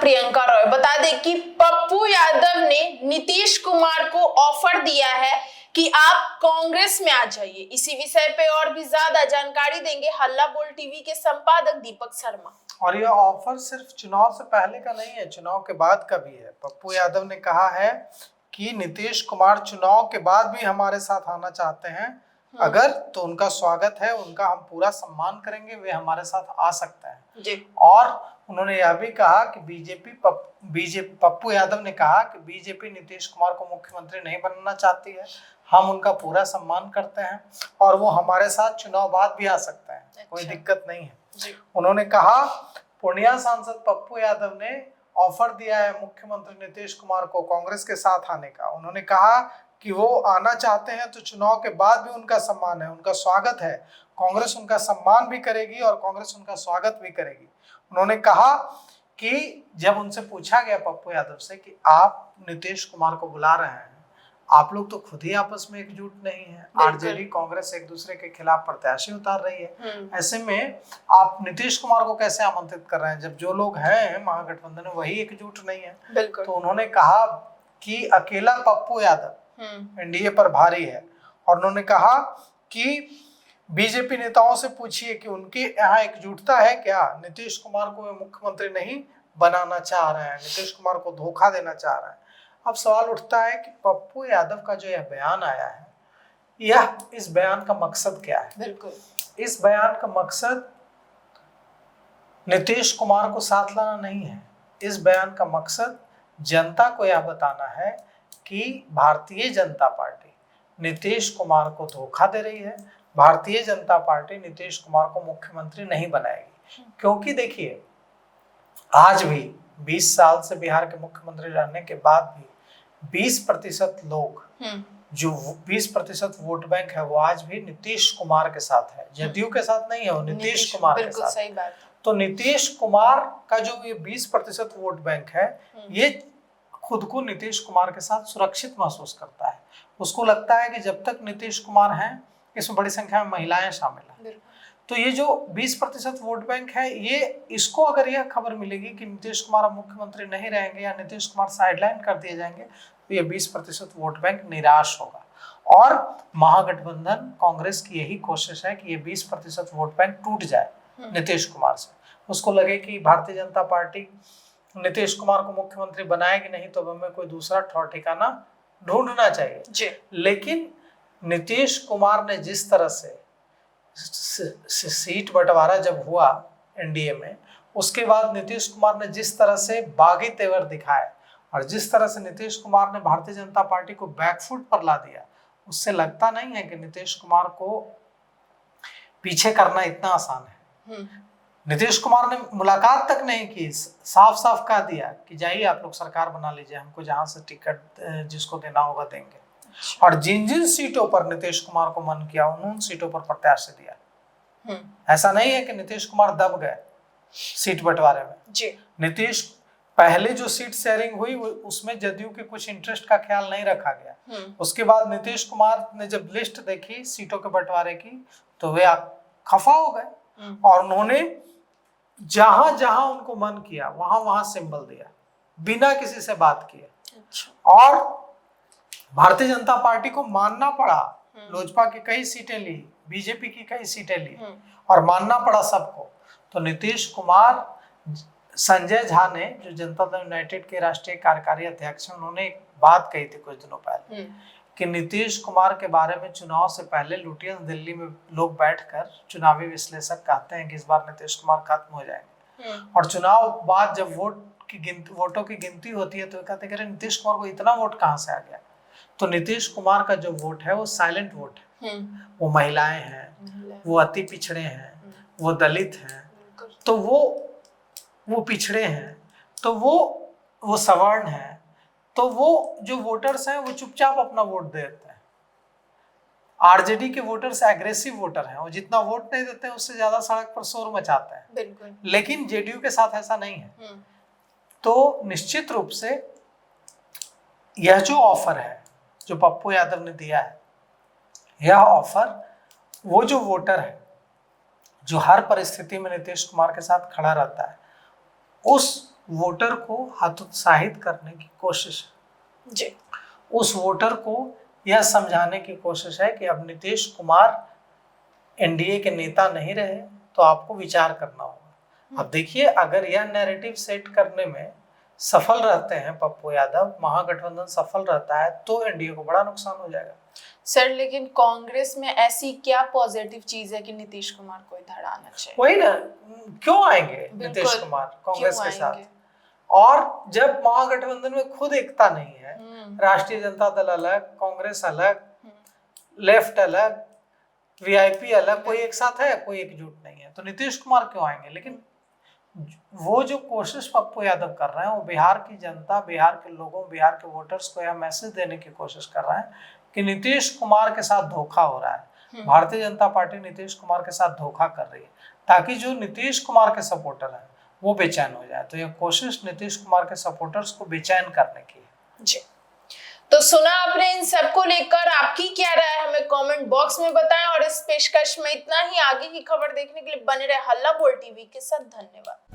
प्रियंका रॉय। बता दें कि पप्पू यादव ने नीतीश कुमार को ऑफर दिया है कि आप कांग्रेस में आ जाइए। इसी विषय पे और भी ज्यादा जानकारी देंगे हल्ला बोल टीवी के संपादक दीपक शर्मा। और यह ऑफर सिर्फ चुनाव से पहले का नहीं है, चुनाव के बाद का भी है। पप्पू यादव ने कहा है कि नीतीश कुमार चुनाव के बाद भी हमारे साथ आना चाहते हैं, अगर तो उनका स्वागत है, उनका हम पूरा सम्मान करेंगे, वे हमारे साथ आ सकते हैं जी। और उन्होंने यह भी कहा कि पप्पू यादव ने कहा कि बीजेपी नीतीश कुमार को मुख्यमंत्री नहीं बनना चाहती है, हम उनका पूरा सम्मान करते हैं और वो हमारे साथ चुनाव बाद भी आ सकते हैं। अच्छा। कोई दिक्कत नहीं है जी। उन्होंने कहा पूर्णिया सांसद पप्पू यादव ने ऑफर दिया है मुख्यमंत्री नीतीश कुमार को कांग्रेस के साथ आने का। उन्होंने कहा कि वो आना चाहते हैं तो चुनाव के बाद भी उनका सम्मान है, उनका स्वागत है, कांग्रेस उनका सम्मान भी करेगी और कांग्रेस उनका स्वागत भी करेगी। उन्होंने कहा कि जब उनसे पूछा गया पप्पू यादव से कि आप नीतीश कुमार को बुला रहे हैं, आप लोग तो खुद ही आपस में एकजुट नहीं है, आरजेडी कांग्रेस एक दूसरे के खिलाफ प्रत्याशी उतार रही है, ऐसे में आप नीतीश कुमार को कैसे आमंत्रित कर रहे हैं जब जो लोग हैं महागठबंधन में वही एकजुट नहीं है। तो उन्होंने कहा कि अकेला पप्पू यादव एनडीए पर भारी है और उन्होंने कहा कि बीजेपी नेताओं से पूछिए कि उनके यहाँ एकजुटता है क्या, नीतीश कुमार को वे मुख्यमंत्री नहीं बनाना चाह रहे हैं, नीतीश कुमार को धोखा देना चाह रहे हैं। अब सवाल उठता है कि पप्पू यादव का जो यह बयान आया है, यह इस बयान का मकसद क्या है? बिल्कुल, इस बयान का मकसद नीतीश कुमार को साथ लाना नहीं है। इस बयान का मकसद जनता को यह बताना है कि भारतीय जनता पार्टी नीतीश कुमार को धोखा दे रही है, भारतीय जनता पार्टी नीतीश कुमार को मुख्यमंत्री नहीं बनाएगी। क्योंकि देखिए, आज भी 20 साल से बिहार के मुख्यमंत्री रहने के बाद भी 20% लोग, जो 20% वोट बैंक है, वो आज भी नीतीश कुमार के साथ है, जदयू के साथ नहीं है, वो नीतीश कुमार के साथ। सही बात। तो नीतीश कुमार का जो ये 20% वोट बैंक है, ये खुद को नीतीश कुमार के साथ सुरक्षित महसूस करता है। उसको लगता है कि जब तक नीतीश कुमार हैं, इसमें बड़ी संख्या में महिलाएं शामिल हैं, तो ये जो 20% वोट बैंक है, ये इसको अगर यह खबर मिलेगी कि नीतीश कुमार अब मुख्यमंत्री नहीं रहेंगे या नीतीश कुमार साइडलाइन कर दिए जाएंगे, तो ये 20% वोट बैंक निराश होगा। और महागठबंधन कांग्रेस की यही कोशिश है कि ये 20% वोट बैंक टूट जाए नीतीश कुमार से। उसको लगे कि भारतीय जनता पार्टी नीतीश कुमार को मुख्यमंत्री बनाएगी नहीं, तो हमें कोई दूसरा ठौर ठिकाना ढूंढना चाहिए। लेकिन नीतीश कुमार ने जिस तरह से सीट बंटवारा जब हुआ एनडीए में, उसके बाद नीतीश कुमार ने जिस तरह से बागी तेवर दिखाए और जिस तरह से नीतीश कुमार ने भारतीय जनता पार्टी को बैकफुट पर ला दिया, उससे लगता नहीं है कि नीतीश कुमार को पीछे करना इतना आसान है। नीतीश कुमार ने मुलाकात तक नहीं की, साफ साफ कह दिया कि जाइए आप लोग सरकार बना लीजिए, हमको जहां से टिकट जिसको देना होगा देंगे। और जिन जिन सीटों पर नीतीश कुमार को मन किया, उन सीटों पर प्रत्याशी दिया। ऐसा नहीं है कि नीतीश कुमार दब गए सीट बंटवारे में जी। नीतीश पहले जो सीट शेयरिंग हुई उसमें जदयू के कुछ इंटरेस्ट का ख्याल नहीं रखा गया। उसके बाद नीतीश कुमार ने जब लिस्ट देखी सीटों के बंटवारे की, तो वे खफा हो गए और उन्होंने जहां जहां उनको मन किया वहां वहां सिंबल दिया, बिना किसी से बात किए। और भारतीय जनता पार्टी को मानना पड़ा, लोजपा की कई सीटें ली, बीजेपी की कई सीटें ली और मानना पड़ा सबको। तो नीतीश कुमार, संजय झा ने जो जनता दल यूनाइटेड के राष्ट्रीय कार्यकारी अध्यक्ष हैं, उन्होंने एक बात कही थी कुछ दिनों पहले कि नीतीश कुमार के बारे में चुनाव से पहले लुटियंस दिल्ली में लोग बैठकर चुनावी विश्लेषक कहते हैं कि इस बार नीतीश कुमार खत्म हो जाएंगे, और चुनाव बाद जब वोटों की गिनती होती है तो कहते हैं कि नीतीश कुमार को इतना वोट कहाँ से आ गया। तो नीतीश कुमार का जो वोट है वो साइलेंट वोट है, वो महिलाएं हैं, वो अति पिछड़े हैं, वो दलित हैं, तो वो पिछड़े हैं, तो वो सवर्ण हैं, तो वो जो वोटर्स हैं वो चुपचाप अपना वोट देते हैं। आरजेडी के वोटर्स एग्रेसिव वोटर हैं, वो जितना वोट नहीं देते हैं उससे ज्यादा सड़क पर शोर मचाते हैं। बिल्कुल। लेकिन जेडीयू के साथ ऐसा नहीं है। तो निश्चित रूप से यह जो ऑफर है जो पप्पू यादव ने दिया है, यह ऑफर वो जो वोटर है जो हर परिस्थिति में नीतीश कुमार के साथ खड़ा रहता है, उस वोटर को हतोत्साहित करने की कोशिश है। जी। उस वोटर को यह समझाने की कोशिश है कि अब नीतीश कुमार एनडीए के नेता नहीं रहे तो आपको विचार करना होगा। अब देखिए, अगर यह नैरेटिव सेट करने में सफल रहते हैं पप्पू यादव, महागठबंधन सफल रहता है, तो एनडीए को बड़ा नुकसान हो जाएगा। सर लेकिन कांग्रेस में ऐसी क्या पॉजिटिव चीज है कि नीतीश कुमार को इधर आना चाहिए? वही ना, क्यों आएंगे नीतीश कुमार कांग्रेस के साथ? और जब महागठबंधन में खुद एकता नहीं है, राष्ट्रीय जनता दल अलग, कांग्रेस अलग, लेफ्ट अलग, वीआईपी अलग, कोई एक साथ है, कोई एकजुट नहीं है, तो नीतीश कुमार क्यों आएंगे? लेकिन वो जो कोशिश पप्पू यादव कर रहे हैं, वो बिहार की जनता, बिहार के लोगों, बिहार के वोटर्स को यह मैसेज देने की कोशिश कर रहे हैं कि नीतीश कुमार के साथ धोखा हो रहा है। भारतीय जनता पार्टी नीतीश कुमार के साथ धोखा कर रही है, ताकि जो नीतीश कुमार के सपोर्टर हैं वो बेचैन हो जाए। तो यह कोशिश नीतीश कुमार के सपोर्टर्स को बेचैन करने की है। जी, तो सुना आपने इन सबको लेकर आपकी क्या राय है, हमें कमेंट बॉक्स में बताएं। और इस पेशकश में इतना ही। आगे की खबर देखने के लिए बने रहे हल्ला बोल टीवी के साथ। धन्यवाद।